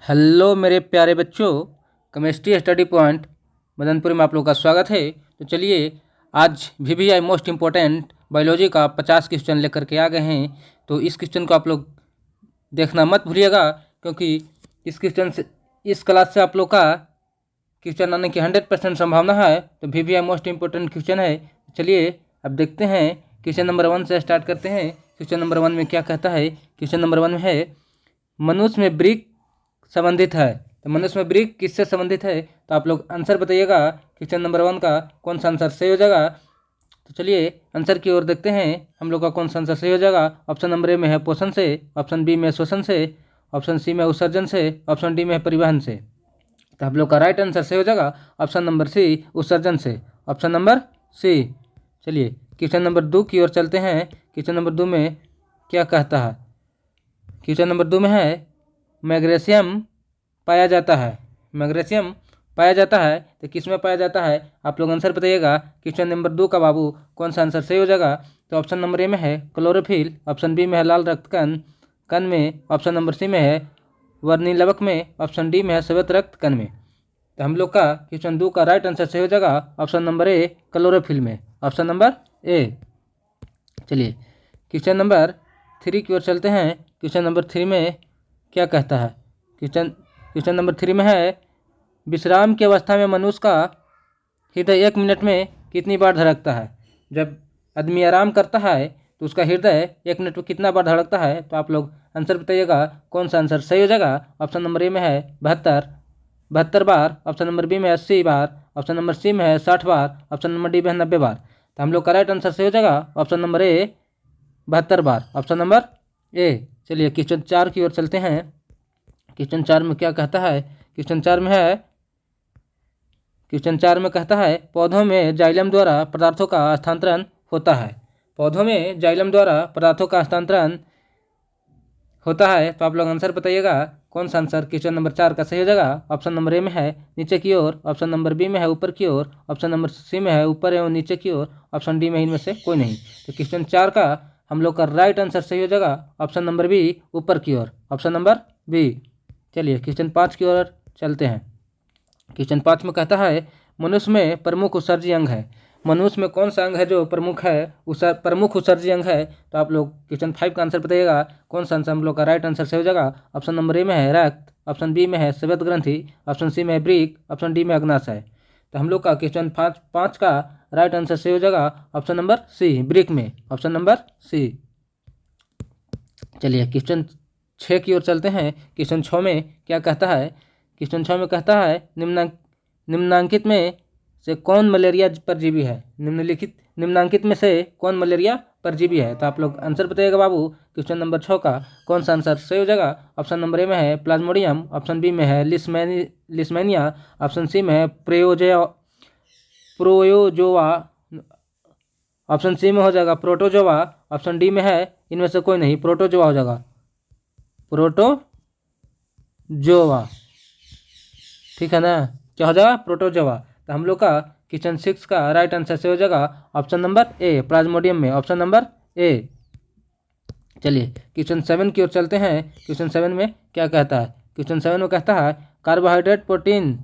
Hello मेरे प्यारे बच्चों, केमिस्ट्री स्टडी पॉइंट मदनपुर में आप लोगों का स्वागत है। तो चलिए आज VVI मोस्ट इम्पोर्टेंट बायोलॉजी का 50 क्वेश्चन लेकर के आ गए हैं। तो इस क्वेश्चन को आप लोग देखना मत भूलिएगा, क्योंकि इस क्वेश्चन से इस क्लास से आप लोग का क्वेश्चन आने की 100% संभावना है। तो VVI मोस्ट इम्पोर्टेंट क्वेश्चन है। चलिए अब देखते हैं। क्वेश्चन नंबर 1 से स्टार्ट करते हैं। क्वेश्चन नंबर 1 में क्या कहता है? क्वेश्चन नंबर 1 में है मनुष्य में ब्रिक संबंधित है। तो मनुष्य में ब्रिक किससे संबंधित है? तो आप लोग आंसर बताइएगा। क्वेश्चन नंबर 1 का कौन सा आंसर सही हो जाएगा? तो चलिए आंसर की ओर देखते हैं हम लोग का कौन सा आंसर सही हो जाएगा। ऑप्शन नंबर ए में है पोषण से, ऑप्शन बी में श्वसन से, ऑप्शन सी में उत्सर्जन से, ऑप्शन डी में है परिवहन से। तो आप लोग का राइट आंसर सही हो जाएगा ऑप्शन नंबर सी, उत्सर्जन से। Option number C. चलिए क्वेश्चन नंबर 2 की ओर चलते हैं। क्वेश्चन नंबर 2 में क्या कहता है? क्वेश्चन नंबर 2 में है मैग्नीशियम पाया जाता है। मैग्नीशियम पाया जाता है तो किस में पाया जाता है? आप लोग आंसर बताइएगा। क्वेश्चन नंबर 2 का बाबू कौन सा आंसर सही हो जाएगा? तो ऑप्शन नंबर ए में है क्लोरोफिल, ऑप्शन बी में है लाल रक्त कण में, ऑप्शन नंबर सी में है वर्णिलवक में, ऑप्शन डी में है श्वेत रक्त कण में। तो हम लोग का क्वेश्चन 2 का राइट आंसर सही हो जाएगा ऑप्शन नंबर ए, क्लोरोफिल में। ऑप्शन नंबर ए। चलिए क्वेश्चन नंबर 3 की ओर चलते हैं। क्वेश्चन नंबर 3 में क्या कहता है? क्वेश्चन नंबर 3 में है विश्राम की अवस्था में मनुष्य का हृदय 1 मिनट में कितनी बार धड़कता है? जब आदमी आराम करता है तो उसका हृदय 1 मिनट में कितना बार धड़कता है? तो आप लोग आंसर बताइएगा कौन सा आंसर सही हो जाएगा। ऑप्शन नंबर ए में है 72 बार, ऑप्शन नंबर बी में 80 बार, ऑप्शन नंबर सी में है 60 बार, ऑप्शन नंबर डी में है 90 बार। तो हम लोग का राइट आंसर सही हो जाएगा ऑप्शन नंबर ए, 72 बार। ऑप्शन नंबर ए। चलिए क्वेश्चन 4 की ओर चलते हैं। क्वेश्चन 4 में क्या कहता है? क्वेश्चन 4 में कहता है पौधों में जाइलम द्वारा पदार्थों का हस्तांतरण होता है। पौधों में जाइलम द्वारा पदार्थों का हस्तांतरण होता है। तो आप लोग आंसर बताइएगा कौन सा आंसर क्वेश्चन नंबर 4 का सही हो जाएगा। ऑप्शन नंबर ए में है नीचे की ओर, ऑप्शन नंबर बी में है ऊपर की ओर, ऑप्शन नंबर सी में है ऊपर एवं नीचे की ओर, ऑप्शन डी में इनमें से कोई नहीं। तो क्वेश्चन 4 का हम लोग का राइट आंसर सही हो जाएगा ऑप्शन नंबर बी, ऊपर की ओर। Option number B. चलिए क्वेश्चन 5 की ओर चलते हैं। क्वेश्चन 5 में कहता है मनुष्य में प्रमुख उत्सर्जी अंग है। मनुष्य में कौन सा अंग है जो प्रमुख उत्सर्जी अंग है? तो आप लोग क्वेश्चन 5 का आंसर बताइएगा कौन सा आंसर हम लोग का राइट आंसर सही हो जाएगा। ऑप्शन नंबर ए में है रक्त, ऑप्शन बी में है श्वेत ग्रंथि, ऑप्शन सी में है ब्रिक, ऑप्शन डी में अग्नाशय। तो हम लोग का क्वेश्चन 5 का राइट आंसर सही हो जाएगा ऑप्शन नंबर सी, ब्रिक में। Option number C. चलिए क्वेश्चन 6 की ओर चलते हैं। क्वेश्चन 6 में क्या कहता है? क्वेश्चन 6 में कहता है निम्नांकित में से कौन मलेरिया परजीवी है? निम्नांकित में से कौन मलेरिया परजीवी है? तो आप लोग आंसर बताइएगा बाबू। क्वेश्चन नंबर 6 का कौन सा आंसर सही हो जाएगा? ऑप्शन नंबर ए में है प्लाज्मोडियम, ऑप्शन बी में है लिस्मेनिया, ऑप्शन सी में है प्रोयोजोआ, ऑप्शन सी में हो जाएगा प्रोटोजोआ, ऑप्शन डी में है इनमें से कोई नहीं, प्रोटोजोआ हो जाएगा, प्रोटोजोआ। ठीक है ना? क्या हो जाएगा? प्रोटोजोआ। तो हम लोग का क्वेश्चन 6 का राइट आंसर से हो जाएगा ऑप्शन नंबर ए, प्लाज्मोडियम में। ऑप्शन नंबर ए। चलिए क्वेश्चन 7 की ओर चलते हैं। क्वेश्चन 7 में क्या कहता है? क्वेश्चन 7 में कहता है कार्बोहाइड्रेट, प्रोटीन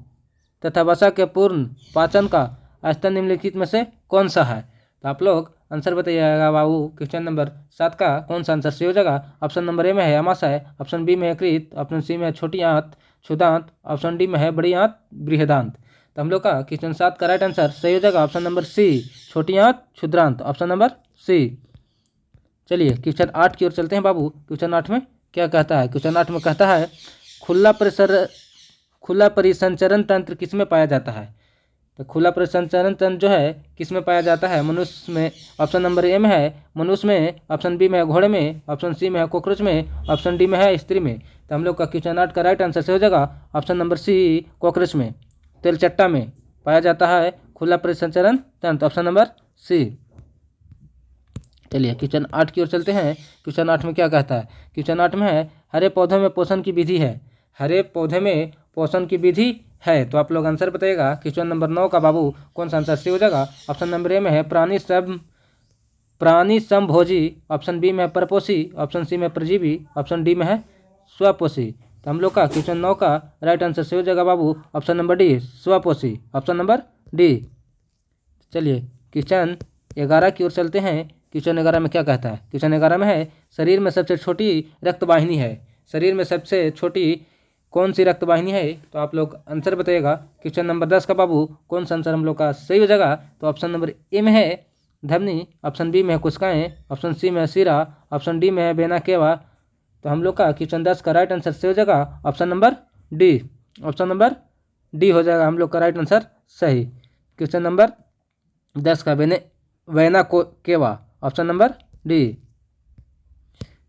तथा वसा के पूर्ण पाचन का स्तर निम्नलिखित में से कौन सा है? तो आप लोग आंसर बताइएगा बाबू। क्वेश्चन नंबर 7 का कौन सा आंसर सही हो जाएगा? ऑप्शन नंबर ए में है आमाशय, ऑप्शन बी में है कृत, ऑप्शन सी में है छोटी आंत क्षुदांत, ऑप्शन डी में है बड़ी आंत बृहदांत। तो हम लोग का क्वेश्चन 7 का राइट आंसर सही हो जाएगा ऑप्शन नंबर सी, छोटी आंत क्षुद्रांत। Option number C. चलिए क्वेश्चन 8 की ओर चलते हैं बाबू। क्वेश्चन 8 में क्या कहता है? क्वेश्चन 8 में कहता है खुला परिसंचरण तंत्र किसमें पाया जाता है? तो खुला परिसंचरण तंत्र जो है किसमें पाया जाता है? मनुष्य में। ऑप्शन नंबर ए में है मनुष्य में, ऑप्शन बी में है घोड़े में, ऑप्शन सी में है कॉकरोच में, ऑप्शन डी में है स्त्री में। तो हम लोग का क्वेश्चन 8 का राइट आंसर से हो जाएगा ऑप्शन नंबर सी, कॉकरोच में, तेलचट्टा में पाया जाता है खुला परिसंचरण तंत्र। Option number C. चलिए क्वेश्चन 8 की ओर चलते हैं। क्वेश्चन 8 में क्या कहता है? क्वेश्चन 8 में है हरे पौधों में पोषण की विधि है। हरे पौधे में पोषण की विधि है। तो आप लोग आंसर बताइएगा। क्वेश्चन नंबर 9 का बाबू कौन सा आंसर सही हो जाएगा? ऑप्शन नंबर ए में है प्राणी समभोजी, ऑप्शन बी में है परपोषी, ऑप्शन सी में परजीवी, ऑप्शन डी में है स्वपोषी। तो हम लोग का क्वेश्चन 9 का राइट आंसर सही हो जाएगा बाबू ऑप्शन नंबर डी, स्वपोषी, ऑप्शन नंबर डी। चलिए क्वेश्चन 11 की ओर चलते हैं। क्वेश्चन 11 में क्या कहता है? क्वेश्चन 11 में है शरीर में सबसे छोटी रक्तवाहिनी है। शरीर में सबसे छोटी कौन सी रक्तवाहिनी है? तो आप लोग आंसर बताइएगा। क्वेश्चन नंबर 10 का बाबू कौन सा आंसर हम लोग का सही हो जाएगा? तो ऑप्शन नंबर ए में है धमनी, ऑप्शन बी में है कोशिकाएं, ऑप्शन सी में है सिरा, ऑप्शन डी में है वेना केवा। तो हम लोग का क्वेश्चन 10 का राइट आंसर सही हो जाएगा option number D, option number D हो जाएगा हम लोग का राइट आंसर सही। क्वेश्चन नंबर 10 का vena cava, option number D.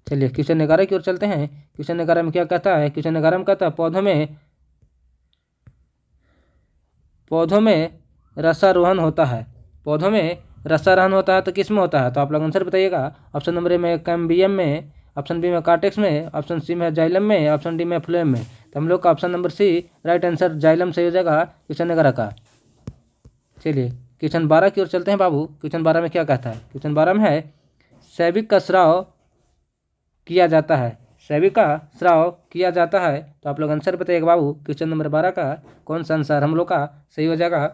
चलिए क्वेश्चन 11 की ओर चलते हैं। क्वेश्चन 11 में क्या कहता है? क्वेश्चन 11 में कहता है पौधों में रसारोहण होता है। पौधों में रसारोहण होता है तो किस में होता है? तो आप लोग आंसर बताइएगा। ऑप्शन नंबर ए में कैम्बियम में, ऑप्शन बी में कार्टेक्स में, ऑप्शन सी में जाइलम में, ऑप्शन डी में फ्लोएम में। तो हम लोग का option number C right answer xylem सही हो जाएगा क्वेश्चन 11 का। चलिए क्वेश्चन 12 की ओर चलते हैं बाबू। क्वेश्चन 12 में क्या कहता है? क्वेश्चन 12 में है सैविक का स्राव किया जाता है। सैविक का स्राव किया जाता है। तो आप लोग आंसर बताइएगा बाबू क्वेश्चन नंबर 12 का कौन सा आंसर हम लोग का सही हो जाएगा।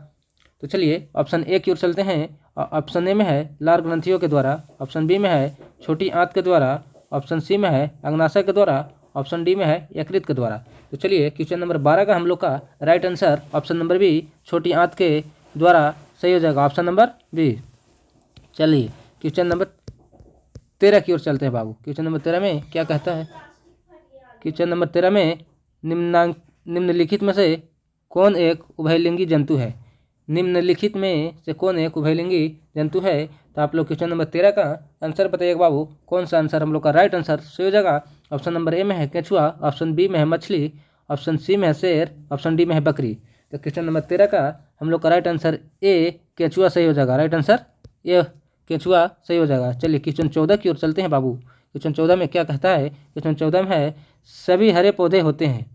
तो चलिए ऑप्शन ए की ओर चलते हैं। ऑप्शन ए में है लार ग्रंथियों के द्वारा, ऑप्शन बी में है छोटी आंत के द्वारा, ऑप्शन सी में है अग्नाशय के द्वारा, ऑप्शन डी में है यकृत के द्वारा। तो चलिए क्वेश्चन नंबर 12 का हम लोग का right answer option number B छोटी आंत के द्वारा सही हो जाएगा, ऑप्शन नंबर बी। चलिए क्वेश्चन नंबर 13 की ओर चलते हैं बाबू। क्वेश्चन नंबर 13 में क्या कहता है? क्वेश्चन नंबर 13 में निम्नलिखित में से कौन एक उभयलिंगी जंतु है? निम्नलिखित में से कौन एक उभयलिंगी जंतु है? तो आप लोग क्वेश्चन नंबर 13 का आंसर बताइएगा बाबू कौन सा आंसर हम लोग का राइट आंसर सही हो जाएगा। ऑप्शन नंबर ए में है केंचुआ, ऑप्शन बी में है मछली, ऑप्शन सी में है शेर, ऑप्शन डी में है बकरी। तो क्वेश्चन नंबर 13 का हम लोग का राइट आंसर ए केंचुआ सही हो जाएगा। राइट आंसर ए केंचुआ सही हो जाएगा। चलिए क्वेश्चन 14 की ओर चलते हैं बाबू। क्वेश्चन 14 में क्या कहता है? क्वेश्चन 14 में है सभी हरे पौधे होते हैं।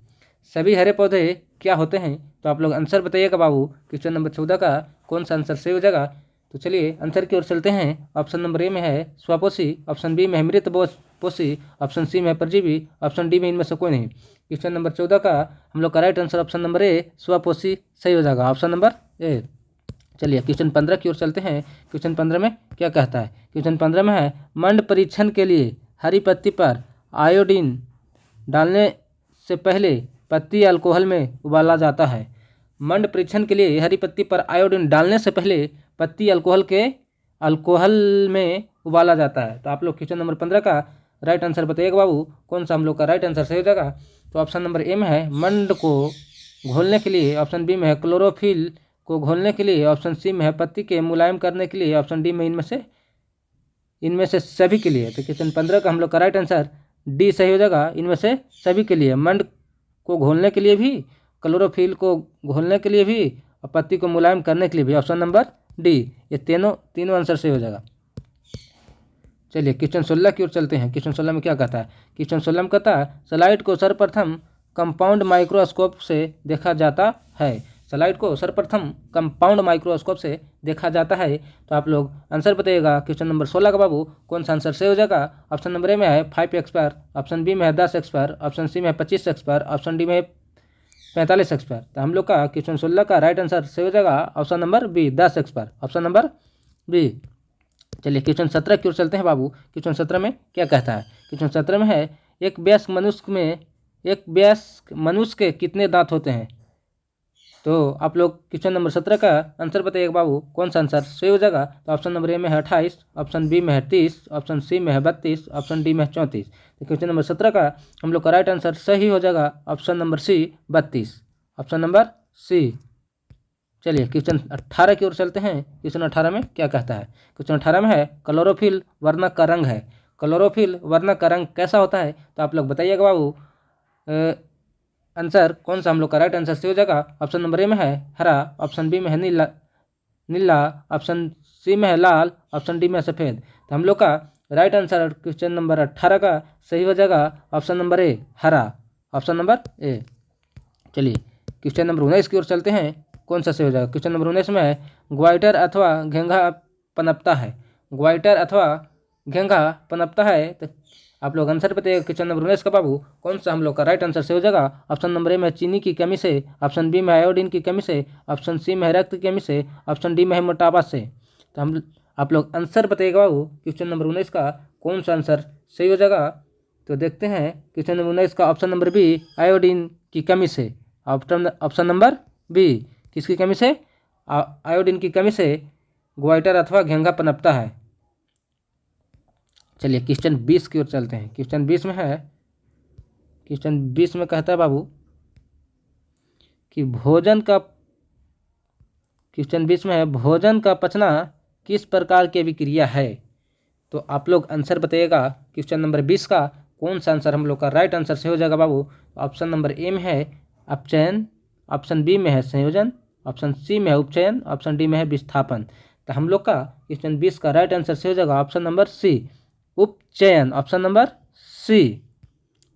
सभी हरे पौधे क्या होते हैं? तो आप लोग आंसर बताइएगा बाबू क्वेश्चन नंबर 14 का कौन सा आंसर सही हो जाएगा। तो चलिए आंसर की ओर चलते हैं। ऑप्शन नंबर ए में है स्वपोषी, ऑप्शन बी में है मृत पोषी, ऑप्शन सी में है परजीवी, ऑप्शन डी में इनमें से कोई नहीं। क्वेश्चन नंबर 14 का हम लोग का right answer option number A स्वपोषी सही हो जाएगा, ऑप्शन नंबर ए। चलिए क्वेश्चन 15 की ओर चलते हैं। क्वेश्चन 15 में क्या कहता है? क्वेश्चन 15 में है मंड परीक्षण के लिए हरी पत्ती पर आयोडीन डालने से पहले पत्ती अल्कोहल में उबाला जाता है। मंड परीक्षण के लिए हरी पत्ती पर आयोडीन डालने से पहले पत्ती अल्कोहल में उबाला जाता है। तो आप लोग क्वेश्चन नंबर 15 का राइट आंसर बताइएगा बाबू कौन सा हम लोग का राइट आंसर सही हो जाएगा। तो ऑप्शन नंबर ए में है मंड को घोलने के लिए, ऑप्शन बी में है क्लोरोफिल को घोलने के लिए, ऑप्शन सी में है पत्ती के मुलायम करने के लिए, ऑप्शन डी में इनमें से सभी के लिए। तो क्वेश्चन 15 का हम लोग का राइट आंसर डी सही हो जाएगा, इनमें से सभी के लिए। मंड को घोलने के लिए भी, क्लोरोफिल को घोलने के लिए भी और पत्ती को मुलायम करने के लिए भी, ऑप्शन नंबर डी। ये तीनों आंसर सही हो जाएगा। चलिए क्वेश्चन 16 की ओर चलते हैं। क्वेश्चन 16 में क्या कहता है? क्वेश्चन 16 में कहता है सलाइड को सर्वप्रथम कंपाउंड माइक्रोस्कोप से देखा जाता है। सलाइड को सर्वप्रथम कंपाउंड माइक्रोस्कोप से देखा जाता है। तो आप लोग आंसर बताइएगा क्वेश्चन नंबर 16 का बाबू कौन सा आंसर सही हो जाएगा। ऑप्शन नंबर ए में है 5x पर, ऑप्शन बी में है 10x पर, ऑप्शन सी में है 25x पर, ऑप्शन डी में है 45x पर। तो हम लोग का क्वेश्चन 16 का राइट आंसर सही हो जाएगा ऑप्शन नंबर बी 10x पर, ऑप्शन नंबर बी। चलिए क्वेश्चन 17 की ओर चलते हैं बाबू। क्वेश्चन 17 में क्या कहता है? क्वेश्चन 17 में है एक वयस्क मनुष्य के कितने दांत होते हैं? तो आप लोग क्वेश्चन नंबर 17 का आंसर बताइएगा बाबू कौन सा आंसर सही हो जाएगा। तो ऑप्शन नंबर ए में है 28, ऑप्शन बी में है 30, ऑप्शन सी में है 32, ऑप्शन डी में है 34। तो क्वेश्चन नंबर 17 का हम लोग का राइट आंसर सही हो जाएगा option number C 32, option number C. चलिए क्वेश्चन 18 की ओर चलते हैं। क्वेश्चन 18 में क्या कहता है? क्वेश्चन 18 में है क्लोरोफिल वर्णक का रंग है। क्लोरोफिल वर्णक का रंग कैसा होता है? तो आप लोग बताइएगा बाबू आंसर कौन सा हम लोग का राइट आंसर सही हो जाएगा। ऑप्शन नंबर ए में है हरा, ऑप्शन बी में है नीला, ऑप्शन सी में है लाल, ऑप्शन डी में है सफ़ेद। तो हम लोग का राइट आंसर क्वेश्चन नंबर 18 का सही हो जाएगा ऑप्शन नंबर ए हरा, ऑप्शन नंबर ए। चलिए क्वेश्चन नंबर 19 की ओर चलते हैं। कौन सा सही हो जाएगा? क्वेश्चन नंबर 19 में है ग्वाइटर अथवा घेंघा पनपता है। ग्वाइटर अथवा घेंघा पनपता है। तो आप लोग आंसर बताइएगा क्वेश्चन नंबर 19 का बाबू कौन सा हम लोग का राइट आंसर से हो जाएगा। ऑप्शन नंबर ए में चीनी की कमी से, ऑप्शन बी में आयोडीन की कमी से, ऑप्शन सी में रक्त की कमी से, ऑप्शन डी में है मोटापा से। तो हम आप लोग आंसर बताइएगा बाबू क्वेश्चन नंबर 19 का कौन सा आंसर सही हो जाएगा। तो देखते हैं क्वेश्चन नंबर 19 का ऑप्शन नंबर बी आयोडीन की कमी से। ऑप्शन नंबर बी किसकी कमी से, आयोडीन की कमी से ग्वाइटर अथवा घेंघा पनपता है। चलिए क्वेश्चन 20 की ओर चलते हैं। क्वेश्चन 20 में है, क्वेश्चन 20 में कहता है बाबू कि क्वेश्चन 20 में है भोजन का पचना किस प्रकार की अभिक्रिया है। तो आप लोग आंसर बताइएगा क्वेश्चन नंबर 20 का कौन सा आंसर हम लोग का राइट आंसर से हो जाएगा बाबू। ऑप्शन नंबर ए में है अपचयन, ऑप्शन बी में है संयोजन, ऑप्शन सी में है उपचयन, ऑप्शन डी में है विस्थापन। तो हम लोग का क्वेश्चन 20 का राइट आंसर से हो जाएगा ऑप्शन नंबर सी उपचयन, ऑप्शन नंबर सी।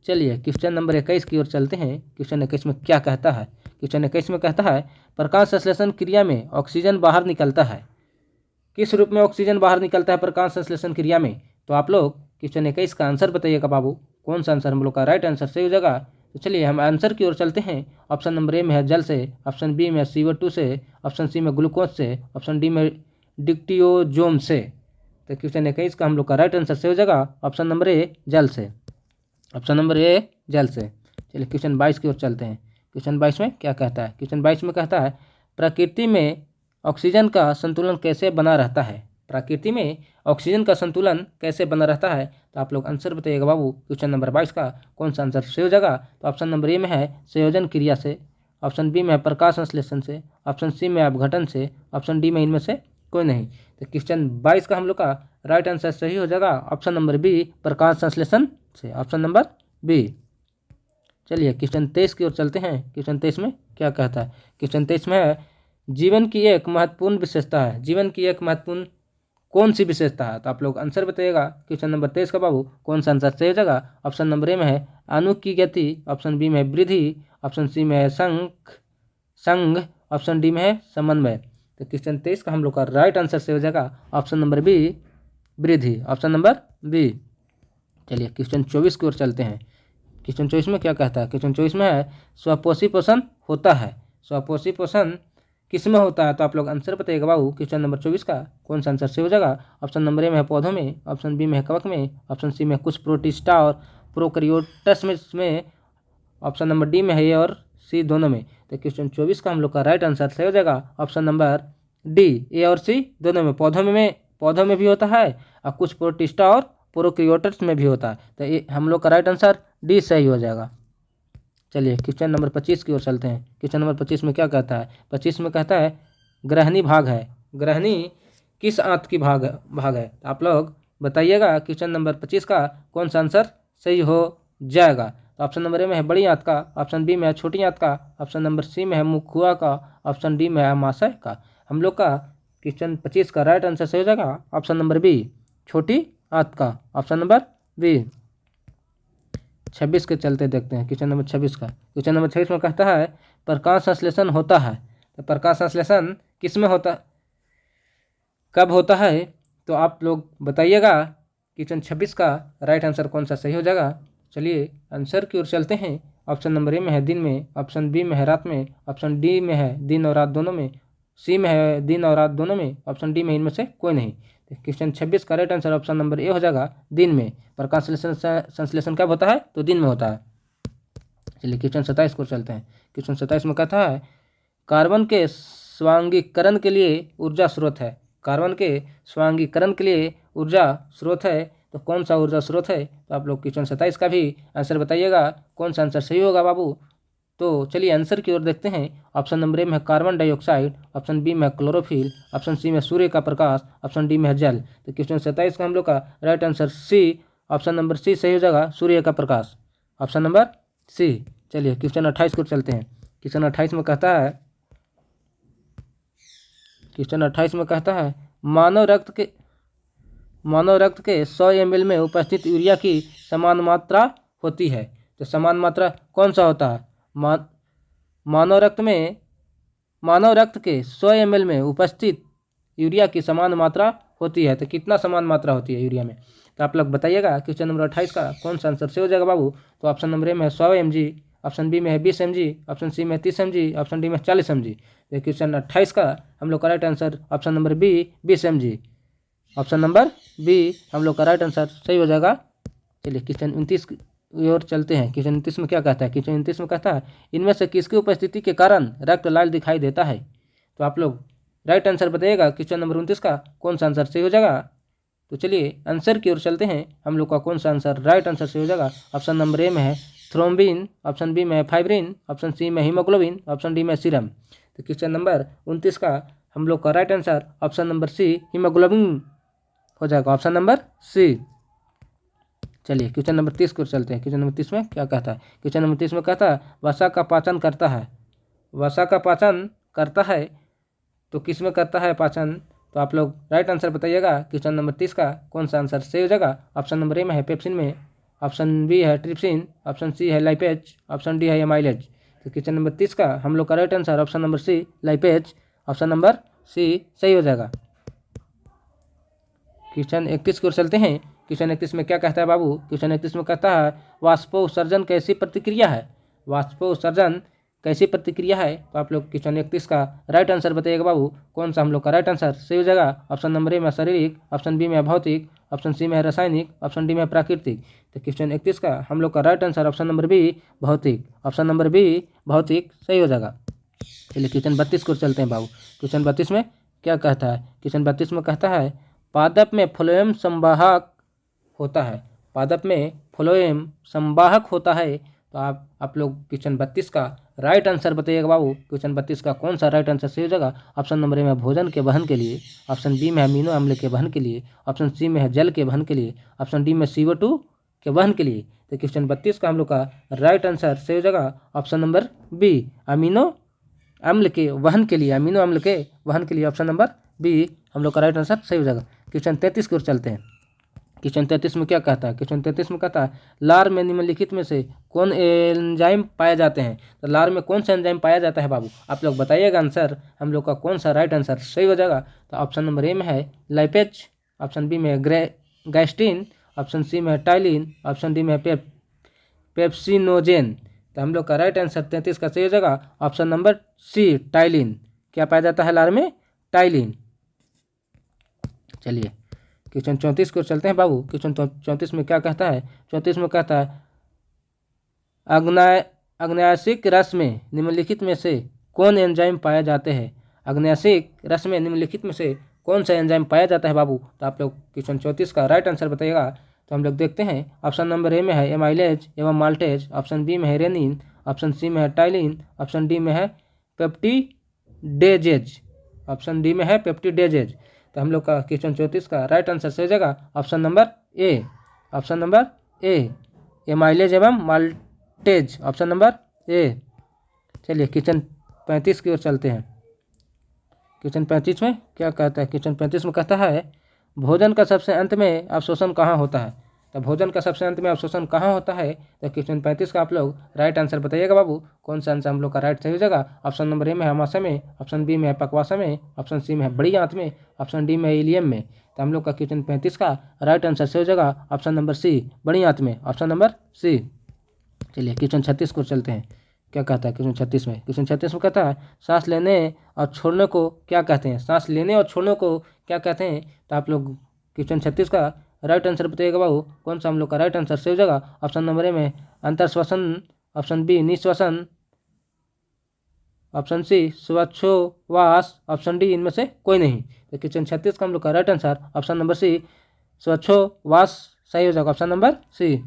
चलिए क्वेश्चन नंबर 21 की ओर चलते हैं। क्वेश्चन 21 में क्या कहता है। क्वेश्चन 21 में कहता है प्रकाश संश्लेषण क्रिया में ऑक्सीजन बाहर निकलता है। किस रूप में ऑक्सीजन बाहर निकलता है प्रकाश संश्लेषण क्रिया में। तो आप लोग क्वेश्चन 21 का आंसर बताइएगा बाबू कौन सा आंसर हम लोग का राइट आंसर सही हो जाएगा। तो चलिए हम आंसर की ओर चलते हैं। ऑप्शन नंबर ए में है जल से, ऑप्शन बी में CO2 से, ऑप्शन सी में ग्लूकोज से, ऑप्शन डी में डिक्टियोजोम से। तो क्वेश्चन 21 का हम लोग का राइट आंसर से हो जाएगा ऑप्शन नंबर ए जल से, ऑप्शन नंबर ए जल से। चलिए क्वेश्चन 22 की ओर चलते हैं। क्वेश्चन 22 में क्या कहता है। क्वेश्चन 22 में कहता है प्रकृति में ऑक्सीजन का संतुलन कैसे बना रहता है। प्रकृति में ऑक्सीजन का संतुलन कैसे बना रहता है। तो आप लोग आंसर बताइएगा बाबू क्वेश्चन नंबर 22 का कौन सा आंसर सही हो जाएगा। तो ऑप्शन नंबर ए में है संयोजन क्रिया से, ऑप्शन बी में है प्रकाश संश्लेषण से, ऑप्शन सी में अपघटन से, ऑप्शन डी में इनमें से कोई नहीं। तो क्वेश्चन 22 का हम लोग का राइट आंसर सही हो जाएगा ऑप्शन नंबर बी प्रकाश संश्लेषण से, ऑप्शन नंबर बी। चलिए क्वेश्चन 23 की ओर चलते हैं। क्वेश्चन 23 में क्या कहता है। क्वेश्चन 23 में है जीवन की एक महत्वपूर्ण विशेषता है। जीवन की एक महत्वपूर्ण कौन सी विशेषता है। तो आप लोग आंसर बताइएगा क्वेश्चन नंबर 23 का बाबू कौन सा आंसर सही हो जाएगा। ऑप्शन नंबर ए में है अणु की गति, ऑप्शन बी में है वृद्धि, ऑप्शन सी में है संघ, ऑप्शन डी में है समन्वय। तो क्वेश्चन 23 का हम लोग का राइट आंसर से हो जाएगा ऑप्शन नंबर बी वृद्धि, ऑप्शन नंबर बी। चलिए क्वेश्चन 24 की ओर चलते हैं। क्वेश्चन 24 में क्या कहता है। क्वेश्चन 24 में है स्वपोषी पोषण होता है। स्वपोषी पोषण किस में होता है। तो आप लोग आंसर बताइएगा बाबू क्वेश्चन नंबर 24 का कौन सा आंसर सही हो जाएगा। ऑप्शन नंबर ए में है पौधों में, ऑप्शन बी में है कवक में, ऑप्शन सी में कुछ प्रोटिस्टा और प्रोकैरियोट्स में, ऑप्शन नंबर डी में है ए और सी दोनों में। तो क्वेश्चन 24 का हम लोग का राइट आंसर सही हो जाएगा ऑप्शन नंबर डी ए और सी दोनों में। पौधों में भी होता है और कुछ प्रोटिस्टा और प्रोकैरियोट्स में भी होता है। तो ये हम लोग का राइट आंसर डी सही हो जाएगा। चलिए क्वेश्चन नंबर 25 की ओर चलते हैं। क्वेश्चन नंबर 25 में क्या कहता है। 25 में कहता है ग्रहणी भाग है। ग्रहणी किस आंत की भाग है। आप लोग बताइएगा क्वेश्चन नंबर 25 का कौन सा आंसर सही हो जाएगा। तो ऑप्शन नंबर ए में है बड़ी आंत का, ऑप्शन बी में है छोटी आंत का, ऑप्शन नंबर सी में है मुखुआ का, ऑप्शन डी में है अमाशय का। हम लोग का क्वेश्चन 25 का राइट आंसर सही हो जाएगा ऑप्शन नंबर बी छोटी आंत का, ऑप्शन नंबर बी। 26 के चलते देखते हैं क्वेश्चन नंबर 26 का। क्वेश्चन नंबर 26 में कहता है प्रकाश संश्लेषण होता है। तो प्रकाश संश्लेषण किस में होता, कब होता है। तो आप लोग बताइएगा क्वेश्चन 26 का राइट आंसर कौन सा सही हो जाएगा। चलिए आंसर की ओर चलते हैं। ऑप्शन नंबर ए में है दिन में, ऑप्शन बी में है रात में, ऑप्शन डी में है दिन और रात दोनों में, सी में है दिन और रात दोनों में, ऑप्शन डी में इनमें से कोई नहीं। तो क्वेश्चन 26 का राइट आंसर ऑप्शन नंबर ए हो जाएगा दिन में। प्रकाश संश्लेषण कब होता है। तो दिन में होता है। चलिए क्वेश्चन 27 को चलते हैं। क्वेश्चन 27 में कहता है कार्बन के स्वांगीकरण के लिए ऊर्जा स्रोत है। कार्बन के स्वांगीकरण के लिए ऊर्जा स्रोत है। तो कौन सा ऊर्जा स्रोत है। तो आप लोग क्वेश्चन 27 का भी आंसर बताइएगा कौन सा आंसर सही होगा बाबू। तो चलिए आंसर की ओर देखते हैं। ऑप्शन नंबर ए में है कार्बन डाइऑक्साइड, ऑप्शन बी में है क्लोरोफिल, ऑप्शन सी में सूर्य का प्रकाश, ऑप्शन डी में है जल। तो क्वेश्चन 27 का हम लोग का right answer C, option number C सही हो जाएगा सूर्य का प्रकाश, ऑप्शन नंबर सी। चलिए क्वेश्चन 28 को चलते हैं। क्वेश्चन 28 में कहता है, क्वेश्चन 28 में कहता है मानव रक्त के 100 ml में उपस्थित यूरिया की समान मात्रा होती है। तो समान मात्रा कौन सा होता है। मानव रक्त के 100 ml में उपस्थित यूरिया की समान मात्रा होती है। तो कितना समान मात्रा होती है यूरिया में। तो आप लोग बताइएगा क्वेश्चन नंबर 28 का कौन सा आंसर सही हो जाएगा बाबू। तो ऑप्शन नंबर ए में है 100 mg, ऑप्शन बी में है 20 mg, ऑप्शन सी में 30 mg, ऑप्शन डी में 40 mg। तो क्वेश्चन 28 का हम लोग का right answer option number B 20 mg, option number B हम लोग का राइट आंसर सही हो जाएगा। चलिए क्वेश्चन 29 की ओर चलते हैं। क्वेश्चन 29 में क्या कहता है? क्वेश्चन 29 में कहता है इनमें से किसकी उपस्थिति के कारण रक्त लाल दिखाई देता है। तो आप लोग राइट आंसर बताइएगा क्वेश्चन नंबर 29 का कौन सा आंसर सही हो जाएगा। तो चलिए आंसर की ओर चलते हैं, हम लोग का कौन सा आंसर राइट आंसर सही हो जाएगा। ऑप्शन नंबर ए में है थ्रोम्बिन, ऑप्शन बी में है फाइब्रिन, ऑप्शन सी में हीमोग्लोबिन, ऑप्शन डी में सीरम। तो क्वेश्चन नंबर 29 का हम लोग का right answer option number C haemoglobin हो जाएगा, ऑप्शन नंबर सी। चलिए क्वेश्चन नंबर 30 को चलते हैं। क्वेश्चन नंबर 30 में क्या कहता है? क्वेश्चन नंबर 30 में कहता है वसा का पाचन करता है। वसा का पाचन करता है तो किस में करता है पाचन? तो आप लोग राइट आंसर बताइएगा क्वेश्चन नंबर 30 का कौन सा आंसर सही हो जाएगा। ऑप्शन नंबर ए में है पेप्सिन में, ऑप्शन बी है ट्रिप्सिन, ऑप्शन सी है लाइपेज, ऑप्शन डी है एमाइलेज। तो क्वेश्चन नंबर 30 का हम लोग का right answer option number C lipase, option number C सही हो जाएगा। क्वेश्चन 31 की ओर चलते हैं। क्वेश्चन 31 में क्या कहता है बाबू? क्वेश्चन 31 में कहता है वाष्पोत्सर्जन कैसी प्रतिक्रिया है। वाष्पोत्सर्जन कैसी प्रतिक्रिया है? तो आप लोग क्वेश्चन 31 का राइट आंसर बताइएगा बाबू कौन सा हम लोग का राइट आंसर सही हो जाएगा। ऑप्शन नंबर ए में शारीरिक, ऑप्शन बी में भौतिक, ऑप्शन सी में रासायनिक, ऑप्शन डी में प्राकृतिक। तो क्वेश्चन 31 का हम लोग का right answer option number B भौतिक, ऑप्शन नंबर बी भौतिक सही हो जाएगा। चलिए क्वेश्चन 32 को चलते हैं बाबू। क्वेश्चन 32 में क्या कहता है? क्वेश्चन 32 में कहता है पादप में फ्लोएम संवाहक होता है। पादप में फ्लोएम संवाहक होता है। तो आप लोग क्वेश्चन 32 का राइट आंसर बताइएगा बाबू। क्वेश्चन 32 का कौन सा राइट आंसर सही हो जाएगा। ऑप्शन नंबर ए में भोजन के वहन के लिए, ऑप्शन बी में अमीनो अम्ल के वहन के लिए, ऑप्शन सी में है जल के वहन के लिए, ऑप्शन डी में CO2 के वहन के लिए। तो क्वेश्चन 32 का हम लोग का राइट आंसर सही हो जाएगा ऑप्शन नंबर बी अमीनो अम्ल के वहन के लिए, अमीनो अम्ल के वहन के लिए, ऑप्शन नंबर बी हम लोग का राइट आंसर सही हो जाएगा। क्वेश्चन 33 की ओर चलते हैं। क्वेश्चन 33 में क्या कहता है? क्वेश्चन 33 में कहता है लार में निम्नलिखित में से कौन एंजाइम पाए जाते हैं। तो लार में कौन सा एंजाइम पाया जाता है बाबू? आप लोग बताइएगा आंसर हम लोग का कौन सा राइट आंसर सही हो जाएगा। तो ऑप्शन नंबर ए में है लाइपेज, ऑप्शन बी में है गैस्ट्रिन, ऑप्शन सी में है टाइलिन, ऑप्शन डी में है पेप्सिनोजेन। तो हम लोग का राइट आंसर 33 का सही हो जाएगा ऑप्शन नंबर सी टाइलिन। क्या पाया जाता है लार में? टाइलिन। चलिए क्वेश्चन 34 को चलते हैं बाबू। क्वेश्चन 34 में क्या कहता है? 34 में कहता है आग्नेयासिक रस में निम्नलिखित में से कौन एंजाइम पाए जाते हैं। आग्नेयासिक रस में निम्नलिखित में से कौन सा एंजाइम पाया जाता है बाबू? तो आप लोग क्वेश्चन 34 का राइट आंसर बताइएगा। तो हम लोग देखते हैं ऑप्शन नंबर ए में है एमाइलेज एवं माल्टेज, ऑप्शन बी में है रेनिन, ऑप्शन सी में है टाइलिन, ऑप्शन डी में है पेप्टिडेजेज, ऑप्शन डी में है पेप्टिडेजेज। तो हम लोग का क्वेश्चन 34 का राइट आंसर सही हो जाएगा ऑप्शन नंबर ए, ऑप्शन नंबर ए एमाइलेज एवं माल्टेज, ऑप्शन नंबर ए। चलिए क्वेश्चन 35 की ओर चलते हैं। क्वेश्चन 35 में क्या कहता है? क्वेश्चन 35 में कहता है भोजन का सबसे अंत में अवशोषण कहाँ होता है। तो भोजन का सबसे अंत में अवशोषण कहाँ होता है? तो क्वेश्चन 35 का आप लोग राइट आंसर बताइएगा बाबू कौन सा आंसर हम लोग का राइट सही हो जाएगा। ऑप्शन नंबर ए में है अमाशय में, ऑप्शन बी में है पकवासा में, ऑप्शन सी में है बड़ी आंत में, ऑप्शन डी में है इलियम में। तो हम लोग का क्वेश्चन 35 का राइट आंसर सही हो जाएगा ऑप्शन नंबर सी बड़ी आंत में, ऑप्शन नंबर सी। चलिए क्वेश्चन 36 को चलते हैं। क्या कहता है क्वेश्चन 36 में? क्वेश्चन 36 में कहता है सांस लेने और छोड़ने को क्या कहते हैं। सांस लेने और छोड़ने को क्या कहते हैं? तो आप लोग क्वेश्चन 36 का राइट आंसर बताइएगा बाबू कौन सा हम लोग का राइट आंसर सही हो जाएगा। ऑप्शन नंबर ए में अंतर्श्वसन, ऑप्शन बी निश्वसन, ऑप्शन सी श्वासोच्छ्वास, ऑप्शन डी इनमें से कोई नहीं। तो क्वेश्चन 36 का हम लोग का right answer option number C श्वासोच्छ्वास सही हो जाएगा, ऑप्शन नंबर सी।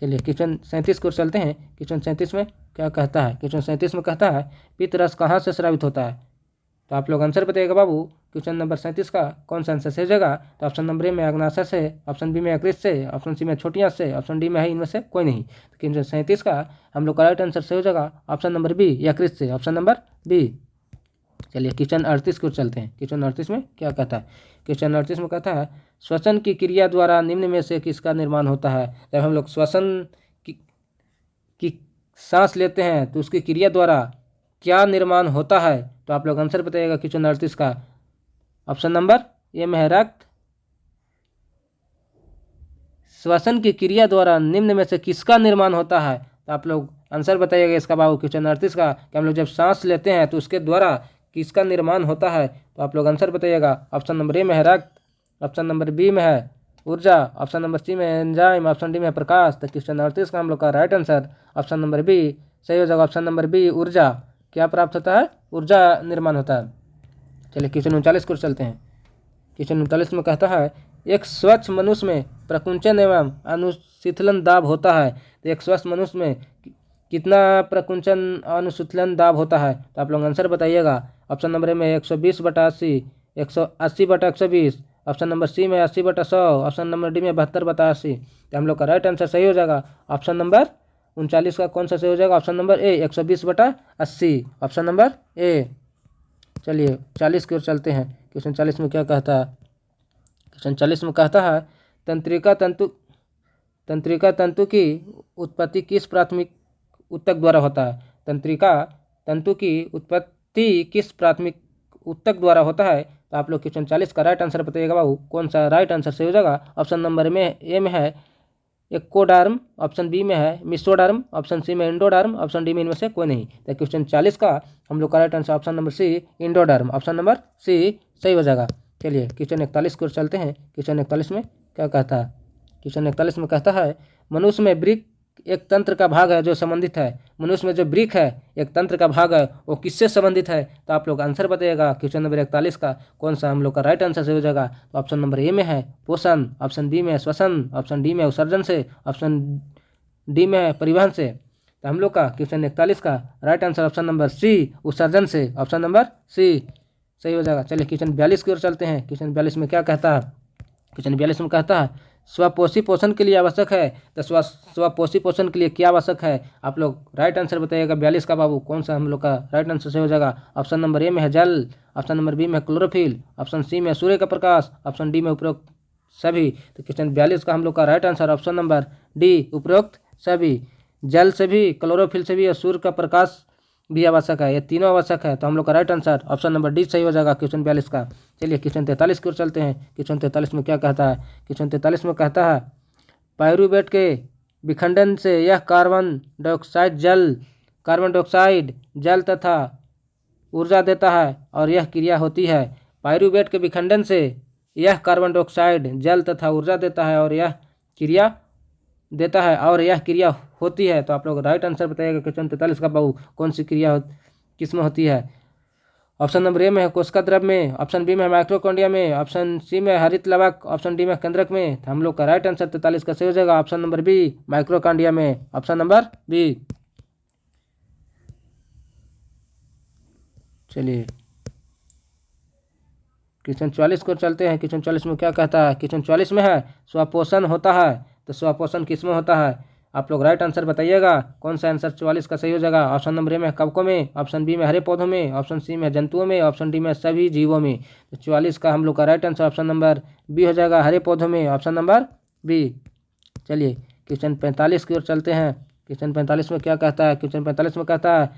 चलिए क्वेश्चन 37 को चलते हैं। क्वेश्चन 37 में क्या कहता है? क्वेश्चन 37 में कहता है पित्त रस कहाँ से स्रावित होता है। तो आप लोग आंसर बताइएगा बाबू क्वेश्चन नंबर 37 का कौन सा आंसर सही जाएगा। तो ऑप्शन नंबर ए में अग्नाशय से, ऑप्शन बी में यकृत से, ऑप्शन सी में छोटी आंत से, ऑप्शन डी में है इनमें से कोई नहीं। तो क्वेश्चन 37 का हम लोग का राइट आंसर सही हो जाएगा ऑप्शन नंबर बी यकृत से, ऑप्शन नंबर बी। चलिए क्वेश्चन 38 को चलते हैं। क्वेश्चन 38 में क्या कहता है? क्वेश्चन 38 में कहता है श्वसन की क्रिया द्वारा निम्न में से किसका निर्माण होता है। जब हम लोग श्वसन की सांस लेते हैं तो उसकी क्रिया द्वारा क्या निर्माण होता है। तो आप लोग आंसर बताइएगा क्वेश्चन 38 का। ऑप्शन नंबर ए में है रक्त, श्वसन की क्रिया द्वारा निम्न में से किसका निर्माण होता है? तो आप लोग आंसर बताइएगा इसका बाबू क्वेश्चन 38 का कि हम लोग जब सांस लेते हैं तो उसके द्वारा किसका निर्माण होता है? तो आप लोग आंसर बताइएगा। ऑप्शन नंबर ए में है रक्त, ऑप्शन नंबर बी में है ऊर्जा, ऑप्शन नंबर सी में है एंजाइम, ऑप्शन डी में है प्रकाश। तो क्वेश्चन 38 का हम लोग का right answer option number B सही हो जाएगा। ऑप्शन नंबर बी ऊर्जा क्या प्राप्त होता है? ऊर्जा निर्माण होता है। चलिए क्वेश्चन 39 को चलते हैं। क्वेश्चन 39 में कहता है एक स्वच्छ मनुष्य में प्रकुंचन एवं अनुशीतलन दाब होता है। तो एक स्वस्थ मनुष्य में कितना प्रकुंचन अनुशीतलन दाब होता है? तो आप लोग आंसर बताइएगा। ऑप्शन नंबर ए में 120/80, 180/120, ऑप्शन नंबर सी में 80/100, ऑप्शन नंबर डी में 72/80। तो हम लोग का राइट आंसर सही हो जाएगा ऑप्शन नंबर 39 का कौन सा सही हो जाएगा? ऑप्शन नंबर ए 120/80, ऑप्शन नंबर ए। चलिए 40 की ओर चलते हैं। क्वेश्चन 40 में क्या कहता है? क्वेश्चन 40 में कहता है तंत्रिका तंतु की उत्पत्ति किस प्राथमिक ऊतक द्वारा होता है? तंत्रिका तंतु की उत्पत्ति किस प्राथमिक ऊतक द्वारा होता है? तो आप लोग क्वेश्चन 40 का राइट आंसर बताइएगा बाबू कौन सा राइट आंसर सही हो जाएगा? ऑप्शन नंबर में ए में है एक्कोडर्म, ऑप्शन बी में है मिसोडर्म, ऑप्शन सी में एंडोडर्म, ऑप्शन डी में इनमें से कोई नहीं। तो क्वेश्चन 40 का हम लोग का right answer option number C endoderm, option number C सही हो जाएगा। चलिए क्वेश्चन 41 को चलते हैं। क्वेश्चन 41 में क्या कहता है? क्वेश्चन 41 में कहता है मनुष्य में वृक्क एक तंत्र का भाग है जो संबंधित है। मनुष्य में जो वृक्क है एक तंत्र का भाग है वो किससे संबंधित है? तो आप लोग आंसर बताइएगा क्वेश्चन नंबर 41 का कौन सा हम लोग का राइट आंसर से हो जाएगा? तो ऑप्शन नंबर ए में है पोषण, ऑप्शन बी में है श्वसन, ऑप्शन डी में उत्सर्जन से, ऑप्शन डी में है परिवहन से। तो हम लोग का क्वेश्चन 41 का right answer option number C उत्सर्जन से, ऑप्शन नंबर सी सही हो जाएगा। चलिए क्वेश्चन 42 की ओर चलते हैं। क्वेश्चन 42 में क्या कहता है? क्वेश्चन 42 में कहता है स्वपोषी पोषण के लिए आवश्यक है। तो स्वपोषी पोषण के लिए क्या आवश्यक है? आप लोग राइट आंसर बताइएगा 42 का बाबू कौन सा हम लोग का राइट आंसर सही हो जाएगा? ऑप्शन नंबर ए में है जल, ऑप्शन नंबर बी में है क्लोरोफिल, ऑप्शन सी में सूर्य का प्रकाश, ऑप्शन डी में उपरोक्त सभी। तो क्वेश्चन 42 का हम लोग का right answer option number D उपरोक्त सभी, जल से भी, क्लोरोफिल से भी और सूर्य का प्रकाश भी आवश्यक है। ये तीनों आवश्यक है। तो हम लोग का right answer option number D सही हो जाएगा क्वेश्चन 42 का। चलिए क्वेश्चन 43 की ओर चलते हैं। क्वेश्चन 43 में क्या कहता है? क्वेश्चन 43 में कहता है पायरुवेट के विखंडन से यह कार्बन डाइऑक्साइड जल तथा ऊर्जा देता है और यह क्रिया होती है। पायरुवेट के विखंडन से यह कार्बन डाइऑक्साइड जल तथा ऊर्जा देता है और यह क्रिया होती है। तो आप लोग राइट आंसर बताइएगा क्वेश्चन 43 का बाबू कौन सी क्रिया किसमें होती है? ऑप्शन नंबर ए में है कोशिका द्रव्य में, ऑप्शन बी में है माइक्रोकॉन्ड्रिया में, ऑप्शन सी में हरित लवक, ऑप्शन डी में केंद्रक में। तो हम लोग का राइट आंसर 43 का सही हो जाएगा ऑप्शन नंबर बी माइक्रोकॉन्ड्रिया में, ऑप्शन नंबर बी। चलिए क्वेश्चन 44 को चलते हैं। क्वेश्चन 44 में क्या कहता है? क्वेश्चन 44 में है स्वपोषण होता है। तो स्वपोषण किसमें होता है? आप लोग राइट आंसर बताइएगा कौन सा आंसर 44 का सही हो जाएगा? ऑप्शन नंबर ए में कवकों में, ऑप्शन बी में हरे पौधों में, ऑप्शन सी में जंतुओं में, ऑप्शन डी में सभी जीवों में। तो 44 का हम लोग का right answer option number B हो जाएगा हरे पौधों में, ऑप्शन नंबर बी। चलिए क्वेश्चन 45 की ओर चलते हैं। क्वेश्चन 45 में क्या कहता है? क्वेश्चन 45 में कहता है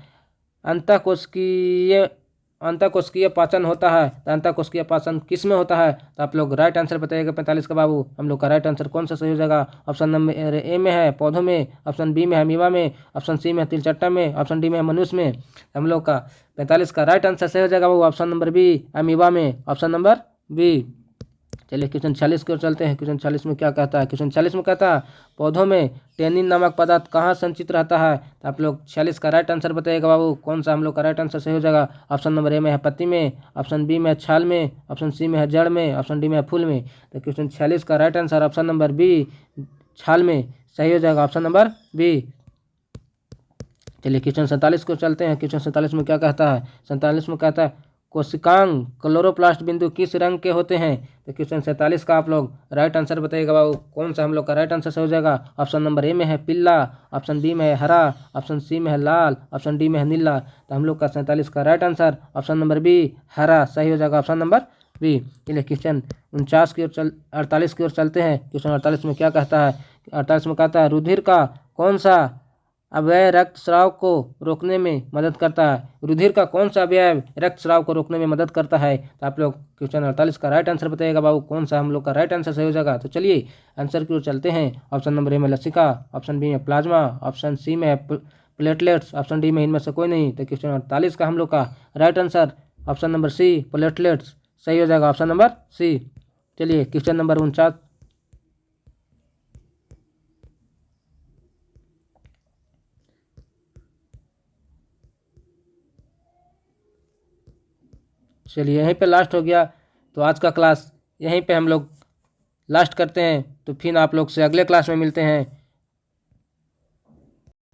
अंतःकोशिकीय पाचन होता है। तो अंतःकोशिकीय पाचन किस में होता है? तो आप लोग राइट आंसर बताइएगा 45 का बाबू हम लोग का राइट आंसर कौन सा सही हो जाएगा? ऑप्शन नंबर ए में है पौधों में, ऑप्शन बी में है अमीबा में, ऑप्शन सी में तिलचट्टा में, ऑप्शन डी में है मनुष्य में। हम लोग का 45 का राइट आंसर सही हो जाएगा बाबू ऑप्शन नंबर बी अमीबा में, ऑप्शन नंबर बी। चलिए क्वेश्चन 46 की ओर चलते हैं। क्वेश्चन 46 में क्या कहता है? क्वेश्चन 46 में कहता है पौधों में टेनिन नामक पदार्थ कहाँ संचित रहता है? तो आप लोग 46 का राइट आंसर बताइएगा बाबू कौन सा हम लोग का राइट आंसर सही हो जाएगा? ऑप्शन नंबर ए में है पत्ती में, ऑप्शन बी में है छाल में, ऑप्शन सी में है जड़ में, ऑप्शन डी में है फूल में। तो क्वेश्चन 46 का right answer option number B छाल में सही हो जाएगा, ऑप्शन नंबर बी। चलिए क्वेश्चन 47 को चलते हैं। क्वेश्चन 47 में क्या कहता है? 47 में कहता है कोशिकांग क्लोरोप्लास्ट बिंदु किस रंग के होते हैं? तो क्वेश्चन 47 का आप लोग राइट आंसर बताइएगा बाबू कौन सा हम लोग का राइट आंसर सही हो जाएगा? ऑप्शन नंबर ए में है पीला, ऑप्शन बी में है हरा, ऑप्शन सी में है लाल, ऑप्शन डी में है नीला। तो हम लोग का 47 का right answer option number B हरा सही हो जाएगा, ऑप्शन नंबर बी। चलिए क्वेश्चन 48 की ओर चलते हैं। क्वेश्चन 48 में क्या कहता है? 48 में कहता है रुधिर का कौन सा अवयव रक्तस्राव को रोकने में मदद करता है? रुधिर का कौन सा अवयव रक्तस्राव को रोकने में मदद करता है? तो आप लोग क्वेश्चन 48 का राइट आंसर बताइएगा बाबू, कौन सा हम लोग का राइट आंसर सही हो जाएगा। तो चलिए आंसर की ओर चलते हैं। ऑप्शन नंबर ए में लसिका, ऑप्शन बी में प्लाज्मा, ऑप्शन सी में प्लेटलेट्स, ऑप्शन डी में इनमें से कोई नहीं। तो क्वेश्चन 48 का हम लोग का right answer option number C platelets सही हो जाएगा, ऑप्शन नंबर सी। चलिए क्वेश्चन नंबर 49। चलिए यहीं पे लास्ट हो गया, तो आज का क्लास यहीं पे हम लोग लास्ट करते हैं। तो फिर आप लोग से अगले क्लास में मिलते हैं।